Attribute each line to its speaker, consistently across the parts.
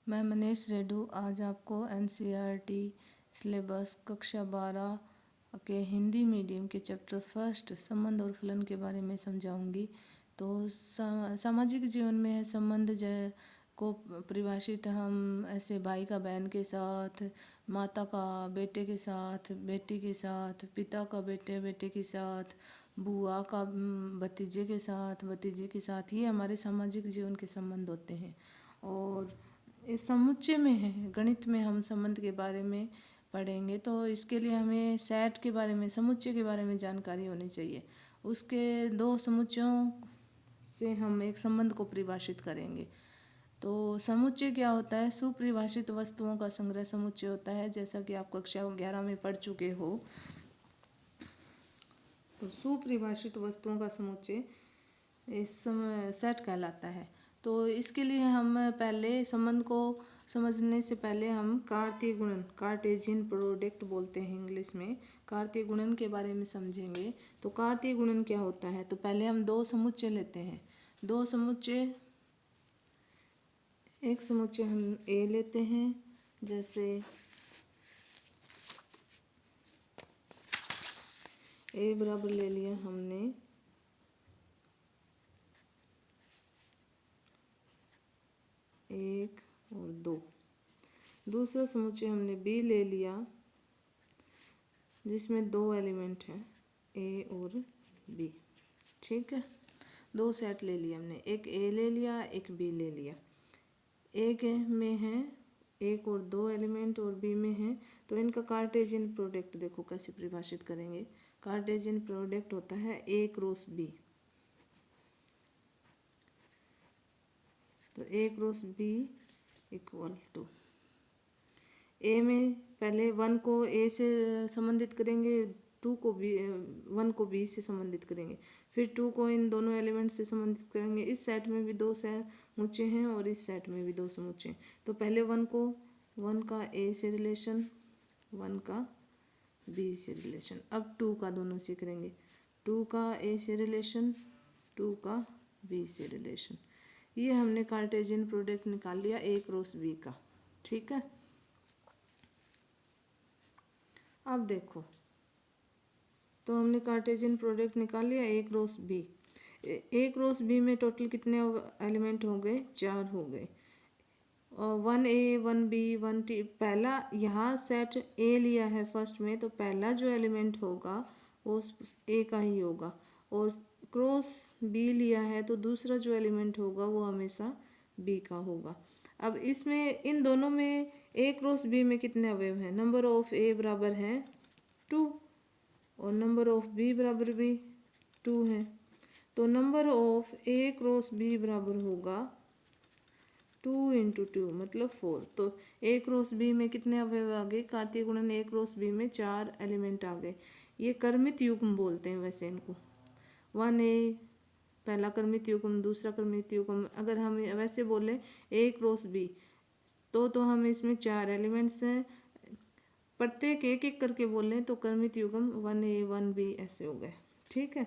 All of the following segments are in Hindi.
Speaker 1: मैं मनीष रेडू आज आपको एनसीईआरटी सिलेबस कक्षा 12 के हिंदी मीडियम के चैप्टर फर्स्ट संबंध और फलन के बारे में समझाऊंगी। तो सामाजिक जीवन में संबंध को परिभाषित हम ऐसे भाई का बहन के साथ, माता का बेटे के साथ, बेटी के साथ, पिता का बेटे बेटे के साथ, बुआ का भतीजे के साथ, भतीजे के साथ, ये हमारे सामाजिक जीवन के संबंध होते हैं। और इस समुच्चय में है, गणित में हम संबंध के बारे में पढ़ेंगे तो इसके लिए हमें सेट के बारे में, समुच्चय के बारे में जानकारी होनी चाहिए। उसके दो समुच्चयों से हम एक संबंध को परिभाषित करेंगे। तो समुच्चय क्या होता है? सुपरिभाषित वस्तुओं का संग्रह समुच्चय होता है, जैसा कि आप कक्षा 11 में पढ़ चुके हो। तो सुपरिभाषित वस्तुओं का समुच्चय इस सेट कहलाता है। तो इसके लिए हम पहले संबंध को समझने से पहले हम कार्तीय गुणन, कार्टेशियन प्रोडक्ट बोलते हैं इंग्लिश में, कार्तीय गुणन के बारे में समझेंगे। तो कार्तीय गुणन क्या होता है? तो पहले हम दो समुच्चय लेते हैं। दो समुच्चय, एक समुच्चय हम ए लेते हैं, जैसे ए बराबर ले लिया हमने 1 और 2। दूसरा समुच्चय हमने बी ले लिया, जिसमें दो एलिमेंट हैं, ए और बी। ठीक है, दो सेट ले लिए हमने, एक ए ले लिया, एक बी ले लिया। एक में है 1 और 2 एलिमेंट और बी में है, तो इनका कार्टेशियन प्रोडक्ट देखो कैसे परिभाषित करेंगे। कार्टेशियन प्रोडक्ट होता है ए क्रॉस बी। तो ए क्रॉस बी इक्वल टू, ए में पहले 1 को ए से संबंधित करेंगे, 2 को बी, 1 को बी से संबंधित करेंगे, फिर 2 को इन दोनों एलिमेंट से संबंधित करेंगे। इस सेट में भी दो समुच्चय हैं और इस सेट में भी दो समुच्चय हैं। तो पहले 1 का ए से रिलेशन, 1 का बी से रिलेशन। अब 2 का दोनों से करेंगे, 2 का ए से रिलेशन, 2 का बी से रिलेशन। ये हमने कार्टेशियन प्रोडक्ट निकाल लिया ए क्रॉस बी का। ठीक है, अब देखो, तो हमने कार्टेशियन प्रोडक्ट निकाल लिया ए क्रॉस बी। ए क्रॉस बी में टोटल कितने एलिमेंट हो गए? 4 हो गए। और 1A 1B 1T, पहला यहाँ सेट ए लिया है फर्स्ट में, तो पहला जो एलिमेंट होगा वो ए का ही होगा। और क्रॉस बी लिया है तो दूसरा जो एलिमेंट होगा वो हमेशा बी का होगा। अब इसमें इन दोनों में ए क्रॉस बी में कितने अवयव हैं? नंबर ऑफ ए बराबर है 2 और नंबर ऑफ बी बराबर भी 2 है। तो number of A cross B बराबर होगा 2 × 2 मतलब 4। तो ए क्रॉस बी में कितने अवयव आ गए? कार्तीय गुणन ए क्रॉस बी में 4 एलिमेंट आ गए। ये कर्मित युग्म बोलते हैं वैसे इनको। 1A पहला कर्मित युग्म, दूसरा कर्मित युग्म। अगर हम वैसे बोले ए क्रॉस बी तो हम इसमें 4 एलिमेंट्स हैं, प्रत्येक एक एक करके बोल लें तो कर्मित युग्म 1A 1B ऐसे हो गए। ठीक है,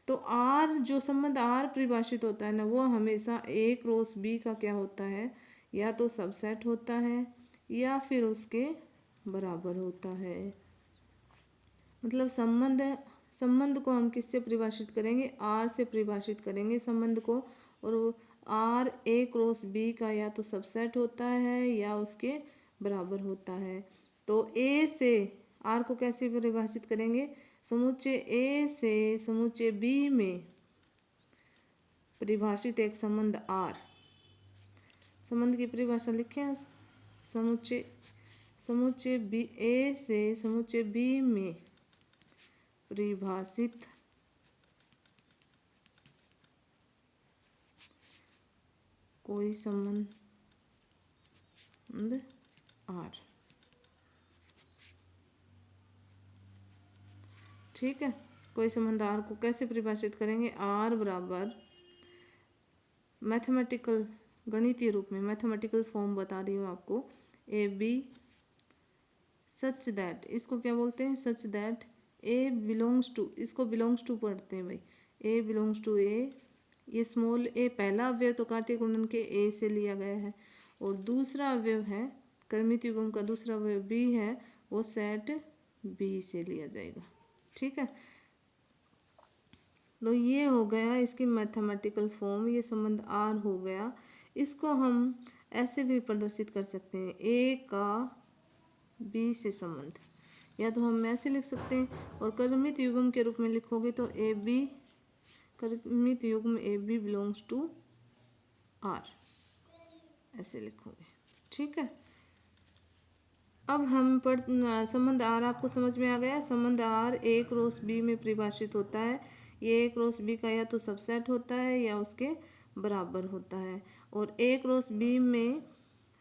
Speaker 1: तो आर जो संबंध आर परिभाषित होता है ना, वो हमेशा ए क्रॉस बी का क्या होता है? या तो सबसेट होता है या फिर उसके बराबर होता है। मतलब संबंध को हम किससे परिभाषित करेंगे? आर से परिभाषित करेंगे संबंध को। और आर ए क्रॉस बी का या तो सबसेट होता है या उसके बराबर होता है। तो ए से आर को कैसे परिभाषित करेंगे? समुच्चय ए से समुच्चय बी में परिभाषित एक संबंध आर। संबंध की परिभाषा लिखें। समुच्चय बी ए से समुच्चय बी में परिभाषित कोई संबंध आर। ठीक है, कोई संबंध आर को कैसे परिभाषित करेंगे? आर बराबर मैथमेटिकल, गणितीय रूप में मैथमेटिकल फॉर्म बता रही हूँ आपको। ए बी सच दैट, इसको क्या बोलते हैं? Such that A belongs to, इसको बिलोंग्स टू पढ़ते हैं भाई। ए बिलोंग्स टू ए, ये स्मॉल ए पहला अवयव तो कार्तीय गुणन के ए से लिया गया है। और दूसरा अवयव है कर्मित युग्म का दूसरा अवयव बी है, वो सेट बी से लिया जाएगा। ठीक है, तो ये हो गया इसकी मैथमेटिकल फॉर्म, ये संबंध आर हो गया। इसको हम ऐसे भी प्रदर्शित कर सकते हैं, ए का बी से संबंध, या तो हम ऐसे लिख सकते हैं, और कर्मित युग्म के रूप में लिखोगे तो ए बी, कर्मित युग्म A B belongs to R, ऐसे लिखोगे। ठीक है, अब हम संबंध आर आपको समझ में आ गया। संबंध आर ए क्रॉस बी में परिभाषित होता है। ये ए क्रॉस बी का या तो सबसेट होता है या उसके बराबर होता है। और ए क्रॉस बी में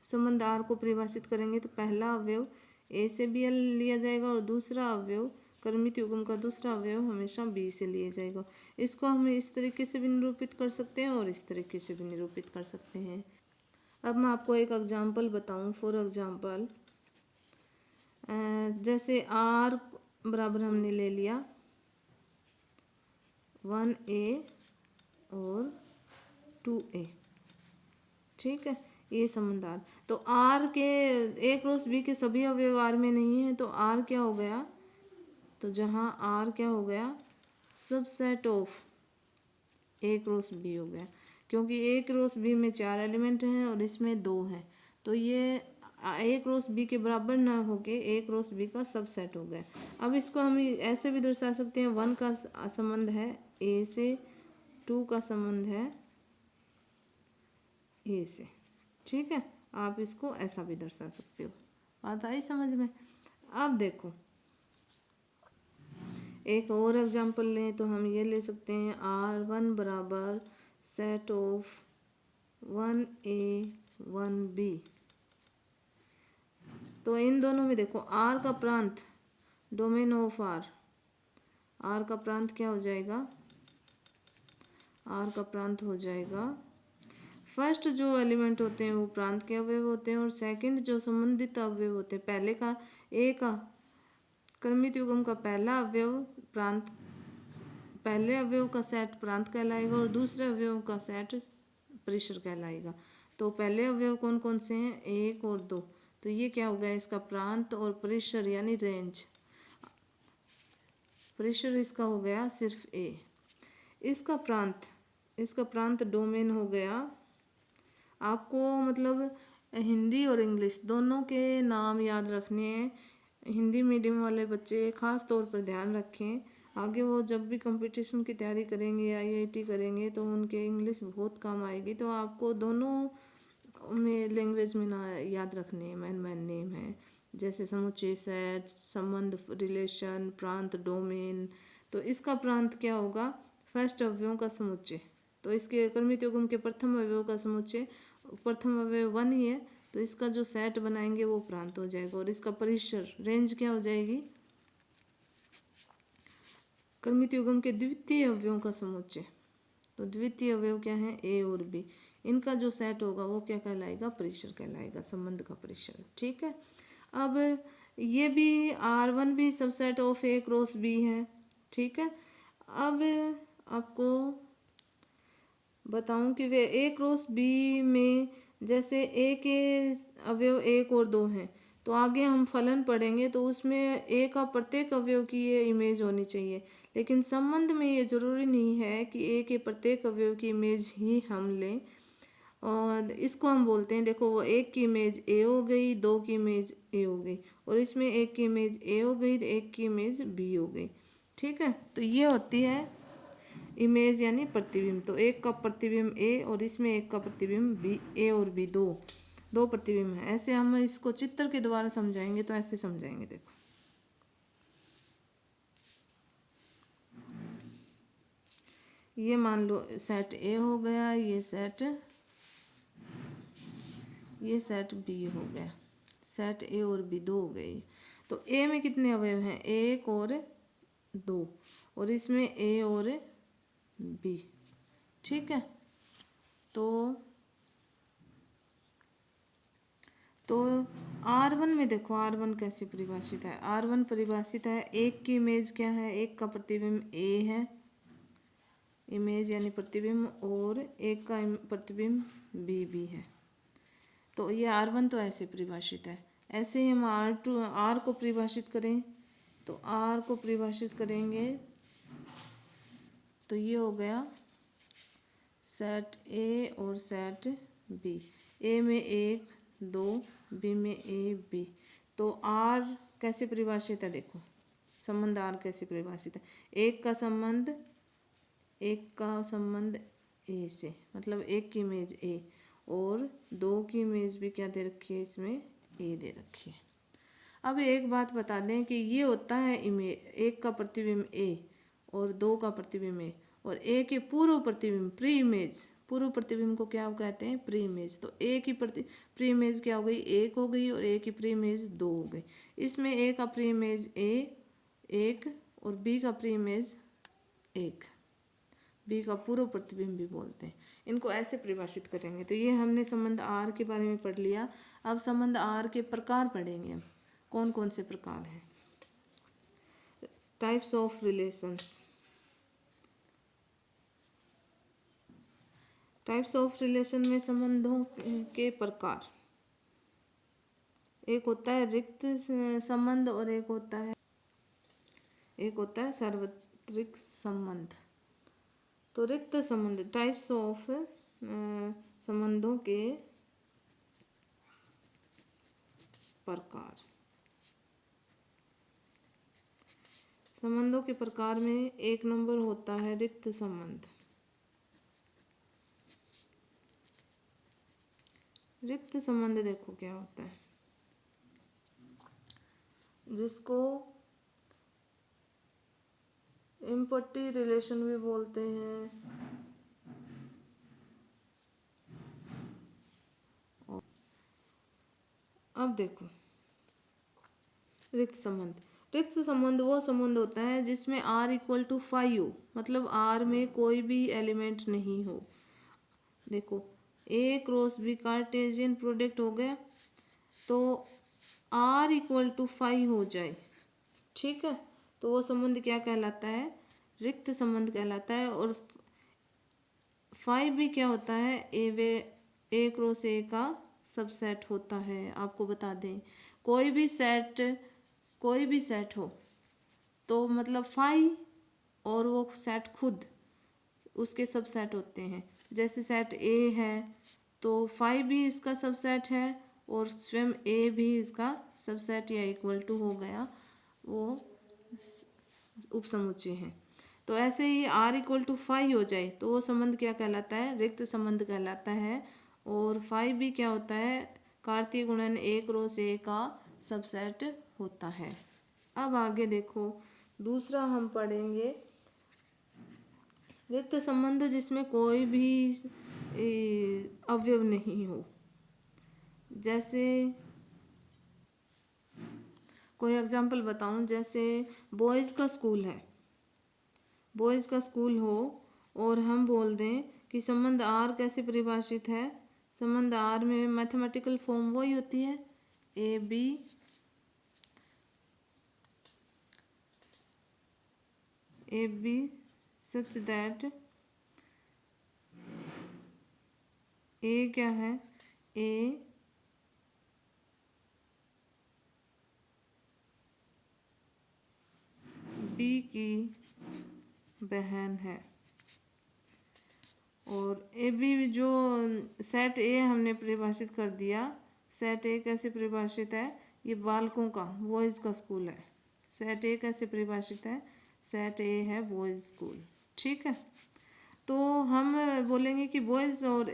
Speaker 1: संबंध आर को परिभाषित करेंगे तो पहला अवयव ए से बी लिया जाएगा और दूसरा अवयव कर्मित युग्म का दूसरा अवयव हमेशा बी से लिया जाएगा। इसको हम इस तरीके से भी निरूपित कर सकते हैं और इस तरीके से भी निरूपित कर सकते हैं। अब मैं आपको एक एग्जाम्पल बताऊं। फॉर एग्जाम्पल, जैसे आर बराबर हमने ले लिया 1a और 2a। ठीक है, ये संबंध आर, तो आर के ए क्रॉस बी के सभी अवयव आर में नहीं है, तो आर क्या हो गया, तो जहाँ आर क्या हो गया, subset of A cross B हो गया, क्योंकि ए क्रॉस बी में 4 एलिमेंट हैं और इसमें 2 हैं, तो ये ए क्रॉस बी के बराबर ना होके ए क्रॉस बी का सबसेट हो गया। अब इसको हम ऐसे भी दर्शा सकते हैं, 1 का संबंध है ए से, 2 का संबंध है ए से। ठीक है, आप इसको ऐसा भी दर्शा सकते हो। बात आई समझ में? अब देखो एक और एग्जांपल लें तो हम ये ले सकते हैं, R1 बराबर सेट ऑफ 1A 1B। तो इन दोनों में देखो R का प्रांत डोमेन ऑफ R का प्रांत क्या हो जाएगा, R का प्रांत हो जाएगा, फर्स्ट जो एलिमेंट होते हैं वो प्रांत के अवयव होते हैं और सेकंड जो संबंधित अवयव होते हैं, पहले का ए का कर्मित युग्म का पहला अवयव प्रांत, पहले अवयव का सेट प्रांत कहलाएगा और दूसरे अवयव का सेट परिसर कहलाएगा। तो पहले अवयव कौन कौन से हैं, 1 और 2, तो ये क्या हो गया, इसका प्रांत और परिसर यानी रेंज। परिसर इसका हो गया सिर्फ ए। इसका प्रांत डोमेन हो गया। आपको मतलब हिंदी और इंग्लिश दोनों के नाम याद रखने हैं। हिंदी मीडियम वाले बच्चे ख़ास तौर पर ध्यान रखें, आगे वो जब भी कंपटीशन की तैयारी करेंगे या IIT करेंगे तो उनके इंग्लिश बहुत काम आएगी। तो आपको दोनों में लैंग्वेज में ना याद रखने हैं, मैन नेम है, जैसे समुच्चय, सेट, संबंध, रिलेशन, प्रांत, डोमेन। तो इसका प्रांत क्या होगा, फर्स्ट अवयवों का समुच्चय। तो इसके कर्मित युग्म के प्रथम अवयव का समुच्चय, प्रथम अवयव 1 ही है, तो इसका जो सेट बनाएंगे वो प्रांत हो जाएगा। और इसका परिसर रेंज क्या हो जाएगी, कर्मित युग्म के द्वितीय अवयवों का समुच्चय। तो द्वितीय अवयव क्या है, ए और बी, इनका जो सेट होगा वो क्या कहलाएगा, परिसर कहलाएगा, संबंध का परिसर। ठीक है, अब ये भी R1 भी subset of A cross B है। ठीक है, अब आपको बताऊं कि वे ए क्रॉस बी में जैसे ए के अवयव 1 और 2 हैं, तो आगे हम फलन पढ़ेंगे तो उसमें ए का प्रत्येक अवयव की ये इमेज होनी चाहिए। लेकिन संबंध में ये ज़रूरी नहीं है कि ए के प्रत्येक अवयव की इमेज ही हम लें, और इसको हम बोलते हैं, देखो वो 1 की इमेज ए हो गई, 2 की इमेज ए हो गई, और इसमें 1 की इमेज ए हो गई, 1 की इमेज बी हो गई। ठीक है, तो ये होती है इमेज यानी प्रतिबिंब। तो 1 का प्रतिबिंब ए और इसमें 1 का प्रतिबिंब बी, ए और बी दो प्रतिबिंब है। ऐसे हम इसको चित्र के द्वारा समझाएंगे, तो ऐसे समझाएंगे। देखो ये मान लो सेट ए हो गया, ये सेट बी हो गया, सेट ए और बी 2 हो गए। तो ए में कितने अवयव हैं, 1 और 2, और इसमें ए और बी। ठीक है, तो R1 में देखो R1 कैसे परिभाषित है। R1 परिभाषित है, 1 की इमेज क्या है, 1 का प्रतिबिंब ए है, इमेज यानी प्रतिबिंब, और 1 का प्रतिबिंब बी है। तो ये R1 तो ऐसे परिभाषित है। ऐसे ही हम R को परिभाषित करें तो R को परिभाषित करेंगे तो ये हो गया सेट ए और सेट बी। ए में 1 2, बी में ए बी। तो R कैसे परिभाषित है, देखो संबंध R कैसे परिभाषित है। एक का संबंध ए से, मतलब एक की इमेज ए और 2 की इमेज भी क्या दे रखी है, इसमें ए दे रखी है। अब एक बात बता दें कि ये होता है इमेज, एक का प्रतिबिंब ए और 2 का प्रतिबिंब ए, और ए के पूर्व प्रतिबिंब प्री इमेज, पूर्व प्रतिबिंब को क्या कहते हैं, प्री इमेज। तो ए की प्री इमेज क्या हो गई, 1 हो गई, और ए की प्री इमेज 2 हो गई। इसमें ए का प्री इमेज ए 1 और बी का प्री इमेज 1, बी का पूर्व प्रतिबिंब भी बोलते हैं। इनको ऐसे परिभाषित करेंगे। तो ये हमने संबंध आर के बारे में पढ़ लिया। अब संबंध आर के प्रकार पढ़ेंगे हम, कौन कौन से प्रकार हैं। Types of relations. Types of relation में संबंधों के प्रकार, एक होता है रिक्त संबंध और एक होता है सार्वत्रिक संबंध। तो रिक्त संबंध, टाइप्स ऑफ संबंधों के प्रकार। संबंधों के प्रकार में 1 नंबर होता है रिक्त संबंध। रिक्त संबंध देखो क्या होता है, जिसको इम्पट्टी रिलेशन भी बोलते हैं। अब देखो रिक्त संबंध वो संबंध होता है जिसमें R = 5 हो, मतलब R में कोई भी एलिमेंट नहीं हो। देखो A cross B Cartesian product हो गया, तो R = 5 हो जाए, ठीक है, तो वो संबंध क्या कहलाता है, रिक्त संबंध कहलाता है। और 5 भी क्या होता है, A क्रॉस A का सबसेट होता है। आपको बता दें, कोई भी सेट हो तो मतलब 5 और वो सेट खुद उसके सबसेट होते हैं। जैसे सेट A है तो 5 भी इसका सबसेट है और स्वयं A भी इसका सबसेट या इक्वल टू हो गया, वो उपसमुच्चय है। तो ऐसे ही R = 5 हो जाए तो वो संबंध क्या कहलाता है, रिक्त संबंध कहलाता है। और 5 भी क्या होता है, कार्तीय गुणन A क्रॉस A का सबसेट होता है। अब आगे देखो दूसरा हम पढ़ेंगे रिक्त संबंध जिसमें कोई भी अवयव नहीं हो। जैसे कोई एग्जांपल बताऊं, जैसे बॉयज़ का स्कूल हो और हम बोल दें कि संबंध आर कैसे परिभाषित है। संबंध आर में मैथमेटिकल फॉर्म वही होती है ए बी सच दैट ए क्या है, ए बी की बहन है। और ए बी जो सेट ए हमने परिभाषित कर दिया, सेट ए कैसे परिभाषित है, ये बालकों का बॉयज़ का स्कूल है। सेट ए कैसे परिभाषित है, सेट ए है बॉयज़ स्कूल, ठीक है। तो हम बोलेंगे कि बॉयज़ और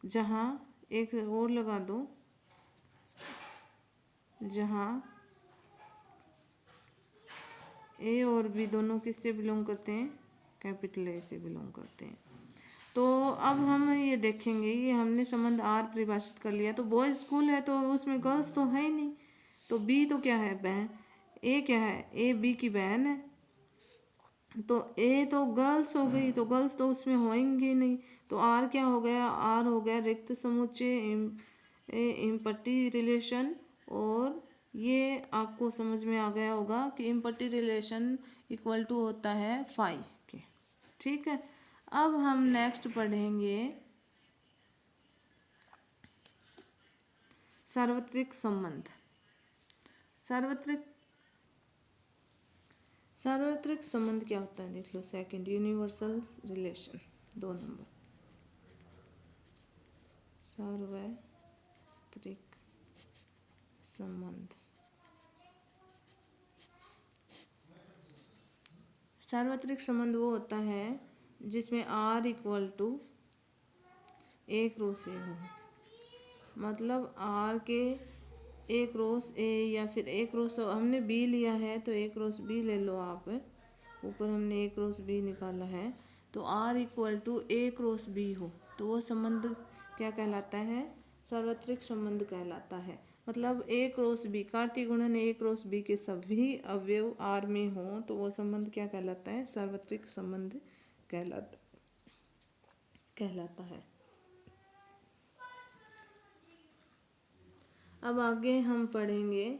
Speaker 1: जहाँ एक और लगा दो, जहाँ ए और बी दोनों किससे बिलोंग करते हैं, कैपिटल ए से बिलोंग करते हैं। तो अब हम ये देखेंगे, ये हमने संबंध आर परिभाषित कर लिया। तो बॉयज़ स्कूल है तो उसमें गर्ल्स तो है ही नहीं, तो बी तो क्या है, बहन। ए क्या है, ए बी की बहन है। तो ए तो गर्ल्स हो गई, तो गर्ल्स तो उसमें होंगे नहीं। तो आर क्या हो गया, आर हो गया रिक्त समुच्चय, इम्पट्टी रिलेशन। और ये आपको समझ में आ गया होगा कि इम्पट्टी रिलेशन इक्वल टू होता है 5 के, ठीक है। अब हम नेक्स्ट पढ़ेंगे सार्वत्रिक संबंध। सार्वत्रिक संबंध क्या होता है देख लो। Second, universal relation. 2 नंबर, सार्वत्रिक संबंध। सार्वत्रिक संबंध वो होता है जिसमें R equal to A cross A हो। मतलब R के A क्रॉस A या फिर A क्रॉस, हमने B लिया है तो A क्रॉस B ले लो आप। ऊपर हमने A क्रॉस B निकाला है तो R equal to A cross B हो तो वो संबंध क्या कहलाता है? सार्वत्रिक संबंध कहलाता है। मतलब A क्रॉस B, कार्तीय गुणन A क्रॉस B के सभी अवयव R में हो तो वो संबंध क्या कहलाता है? सार्वत्रिक संबंध कहलाता है। अब आगे हम पढ़ेंगे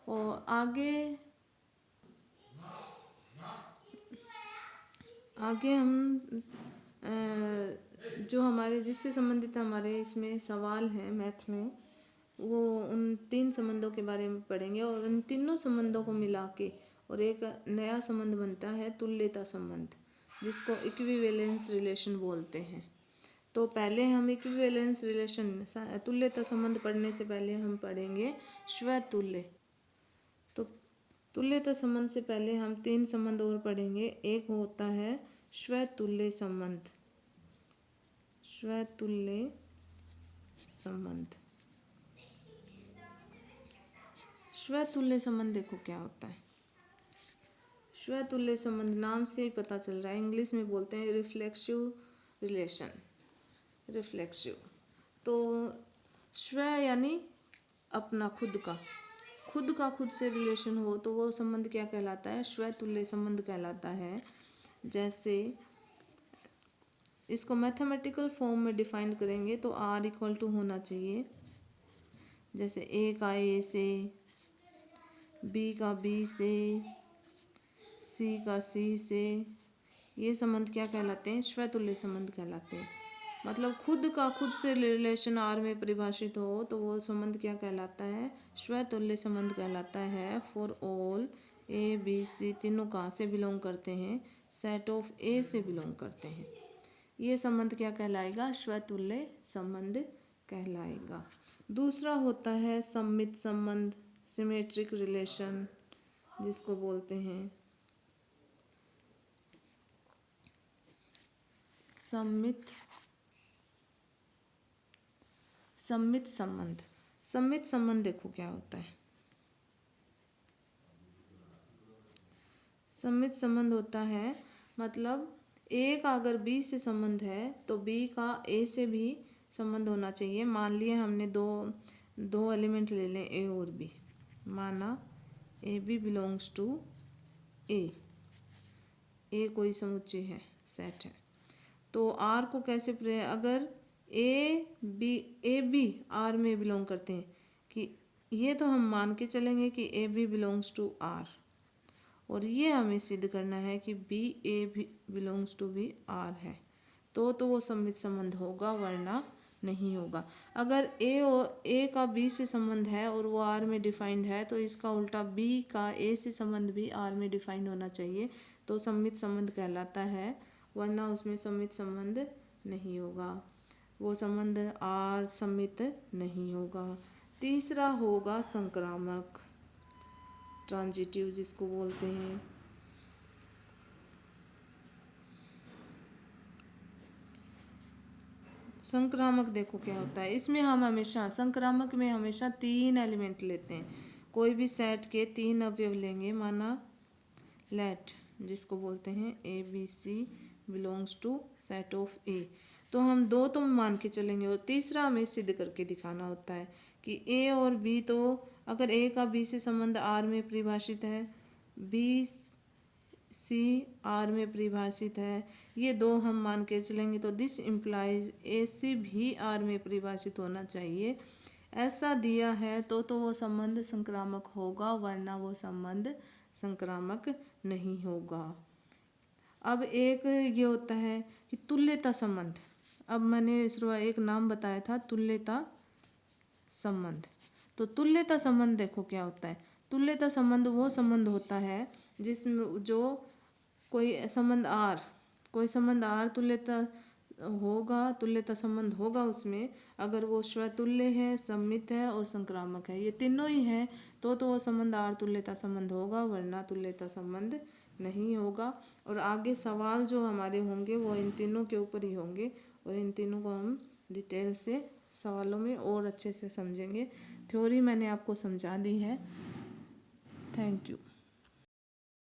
Speaker 1: और आगे हम जो हमारे जिससे संबंधित हमारे इसमें सवाल हैं मैथ में, वो उन 3 संबंधों के बारे में पढ़ेंगे और उन तीनों संबंधों को मिला के और एक नया संबंध बनता है तुल्यता संबंध, जिसको इक्विवेलेंस रिलेशन बोलते हैं। तो पहले हम इक्विवेलेंस रिलेशन तुल्यता संबंध पढ़ने से पहले हम पढ़ेंगे स्वतुल्य। तो तुल्यता संबंध से पहले हम 3 संबंध और पढ़ेंगे। एक होता है स्वतुल्य संबंध। स्वतुल्य संबंध, स्वतुल्य संबंध देखो क्या होता है। स्वतुल्य संबंध नाम से ही पता चल रहा है, इंग्लिश में बोलते हैं रिफ्लेक्सिव रिलेशन। रिफ्लेक्सिव तो स्व यानी अपना खुद का खुद से रिलेशन हो तो वो संबंध क्या कहलाता है? स्वतुल्य संबंध कहलाता है। जैसे इसको मैथमेटिकल फॉर्म में डिफाइन करेंगे तो R इक्वल टू होना चाहिए, जैसे A का A से, B का B से, C का C से। ये संबंध क्या कहलाते हैं? स्वतुल्य संबंध कहलाते हैं। मतलब खुद से रिलेशन R में परिभाषित हो तो वो संबंध क्या कहलाता है? स्वतुल्य संबंध कहलाता है। For all A B C तीनों कहाँ से बिलोंग करते हैं? सेट ऑफ A से बिलोंग करते हैं। ये संबंध क्या कहलाएगा? स्वतुल्य संबंध कहलाएगा। दूसरा होता है सममित संबंध, सिमेट्रिक रिलेशन जिसको बोलते हैं। सममित संबंध देखो क्या होता है। सममित संबंध होता है मतलब A का अगर B से संबंध है तो B का A से भी संबंध होना चाहिए। मान लिए हमने दो एलिमेंट ले लें A और B, माना AB बिलोंग्स टू A कोई समुच्चय है, सेट है। तो R को कैसे अगर A B R में बिलोंग करते हैं कि ये तो हम मान के चलेंगे कि AB बिलोंग्स टू R, और ये हमें सिद्ध करना है कि BA बिलोंग्स टू भी R है तो वो सममित संबंध होगा, वरना नहीं होगा। अगर A का B से संबंध है और वो R में डिफाइंड है तो इसका उल्टा B का A से संबंध भी R में डिफाइंड होना चाहिए तो सममित संबंध कहलाता है, वरना उसमें सममित संबंध नहीं होगा। वो संबंध R सममित नहीं होगा। तीसरा होगा संक्रामक, ट्रांजिटिव जिसको बोलते हैं। संक्रामक देखो क्या होता है। इसमें हम हमेशा संक्रामक में हमेशा 3 एलिमेंट लेते हैं। कोई भी सेट के 3 अवयव लेंगे, माना लेट जिसको बोलते हैं ABC belongs to set of A, तो हम 2 तो मान के चलेंगे और तीसरा हमें सिद्ध करके दिखाना होता है कि A और B, तो अगर A का B से संबंध R में परिभाषित है, B C R में परिभाषित है, ये 2 हम मान के चलेंगे तो दिस इम्प्लाइज AC भी R में परिभाषित होना चाहिए। ऐसा दिया है तो वो संबंध संक्रामक होगा, वरना वो संबंध संक्रामक नहीं होगा। अब एक ये होता है कि तुल्यता संबंध। अब मैंने शुरुआत एक नाम बताया था तुल्यता संबंध। तो तुल्यता संबंध देखो क्या होता है। तुल्यता संबंध वो संबंध होता है जिसमें जो कोई संबंध आर तुल्यता संबंध होगा उसमें, अगर वो स्वतुल्य है, सममित है और संक्रामक है, ये तीनों ही है तो वो संबंध आर तुल्यता संबंध होगा, वरना तुल्यता संबंध नहीं होगा। और आगे सवाल जो हमारे होंगे वो इन तीनों के ऊपर ही होंगे और इन तीनों को हम डिटेल से सवालों में और अच्छे से समझेंगे। थ्योरी मैंने आपको समझा दी है। Thank you.